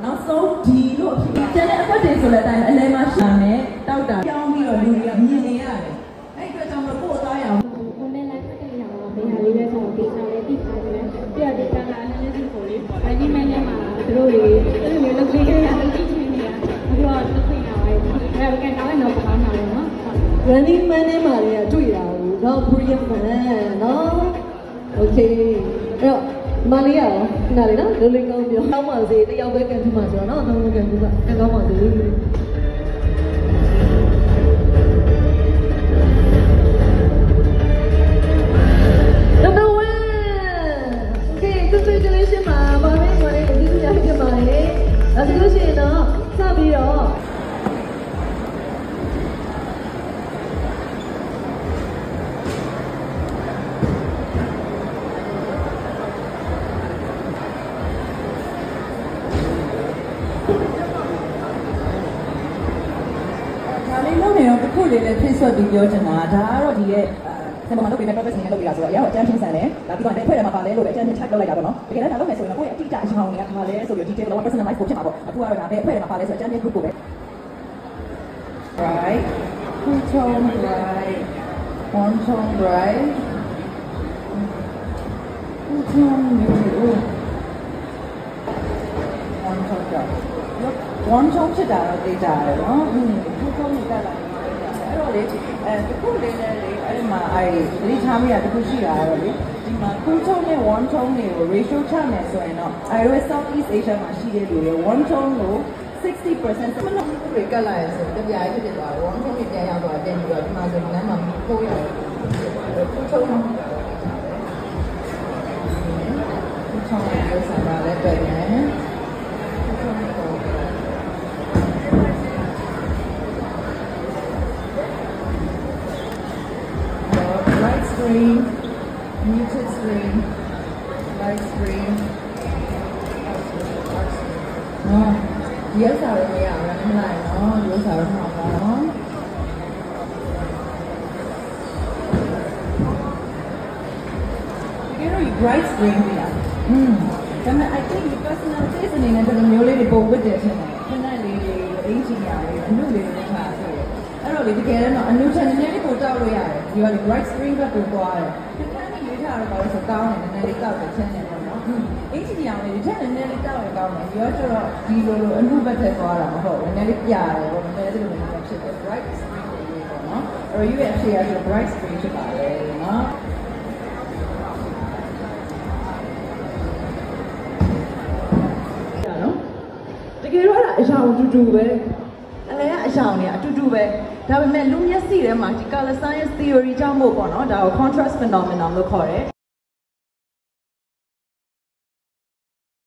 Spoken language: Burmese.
နောက်ဆုံးဒီလို့အဖြစ်ကျန်တဲ့အပတ်တွေဆိုတဲ့အတိုင်းအလဲမှာရှာမယ်တောက်တာပြောင်းပြီးတော့လူတွေကမြင်နေရတယ်အဲ့အတွက်ကြောင့်မို့ကိုယ်သားရအောင်ကိုနဲ့လိုက်တဲ့နေရာမှာဘေးဟာလေးပဲဆိုတော့ဒီချာလေးတိထားတယ်ပြီးတော့ဒီကံလာအနေနဲ့ဒီကိုလေးဗိုင်းဒီမန်နဲ့မှာသူတို့တွေအဲ့လိုမျိုးလုပ်ပေးခဲ့ရတဲ့တိချင်းနေရပြီးတော့သူသိရပါတယ်အဲ့ဒါကတော့တော့ပမာဏပါနော် running man နဲ့မှာလည်းတွေ့ရဘူးတော့ Korean man နော် okay အဲ့တော့မလေးရောခဏလေးနော်လူလေးကောင်းပြောကောင်းပါစေတယောက်ပဲကန်ထမှာဆိုတော့နော်သုံးလုံးကန်ထမှာကောင်းပါစေ Number 1 okay congratulations ပါဘာလဲဒီလိုရဖြစ်ပါတယ်အဲ့ဒါလို့ရှိရင်တော့စပြီးတော့ခုလေးလည်းဖိတ်ဆွတ်ပြီးပြောချင်တာဒါကတော့ဒီရဲ့ဆင်ပေါ်မှာလုပ်ပေးမဲ့ purpose နဲ့လုပ်ပေးတာဆိုတော့အရာတော့အကျန်းချင်းဆန်တယ်ဒါပြီးတော့တစ်ဖွဲ့ထဲမှာပါလဲလို့ပဲအကျန်းချင်း type လုပ်လိုက်တာပေါ့နော်တကယ်လည်းဒါလုပ်မယ်ဆိုရင်တော့ကိုယ့်ရဲ့အတိအကျအကြောင်းတွေကဘာလဲဆိုပြီး detail လောက် personalize ဖို့ဖြစ်မှာပေါ့အခုကတော့ဒါပဲအဖွဲ့ထဲမှာပါလဲဆိုတော့အကျန်းချင်း group ကိုပဲ right two tone right one tone right two tone one tone right one tone ဖြစ်တာတော့သိကြတယ်နော်two tone နဲ့တက်လာအဲ့တော့လေတခုလေးနဲ့လေအဲ့မှာအဲ့ဒီထားမိတာတခုရှိတာတော့လေဒီမှာ2 tone နဲ့1 tone တွေကို ratio ချမယ်ဆိုရင်တော့အဲ့တော့ Southeast Asia မှာရှိတဲ့လူတွေ1 tone ကို 60% မလို့တွေကတ်လာရဆိုတပြားကြီးဖြစ်သွားတယ်1 tone နဲ့ပြန်ရောက်သွားတယ်ပြီးတော့ဒီမှာဆိုလမ်းမှာပို့ရတယ်2 tone 2 tone ကိုစမ်းပါလဲပဲနဲ့screen, muted screen, light screen. No, yes, I will be running like no, yes, I will not no. You know, you bright screen here. Then I think the personal taste in it, the newly report with it. When I leave 18 years, a new little class. အဲ့တော့ဒီတကယ်တော့အနုချန်နေလေးကိုတောက်လို့ရတယ်ဒီကလေ bright screen ဘက်ကိုသွားတယ်ဒီကနေ့ရွေးထားတော့ဘာလို့ဆိုတောင်းနေနည်းနည်းလေးတောက်တယ်ချမ်းနေပေါ့နော်အင်ဂျီနီယာလေးဒီထက်နည်းနည်းလေးတောက်ရင်ကောင်းတယ်ဒီရောကျတော့ဒီလိုအနုဘက်ထက်သွားတာမဟုတ်ဘူးနည်းနည်းလေးပြရတယ်ပေါ့နည်းနည်းလေးလိုမျိုးဖြစ်တယ် bright screen လေးပေါ့နော်အဲ့တော့ UFC ရဆို bright screen ဖြစ်ပါလေနော်တကယ်တော့အရာအတူတူပဲအလဲကအရာတွေအတူတူပဲဒါပေမဲ့လူမျက်စိထဲမှာဒီ color science theory ကြောင့်မို့ပေါ့နော်ဒါကို contrast phenomenon လို့ခေါ်တယ်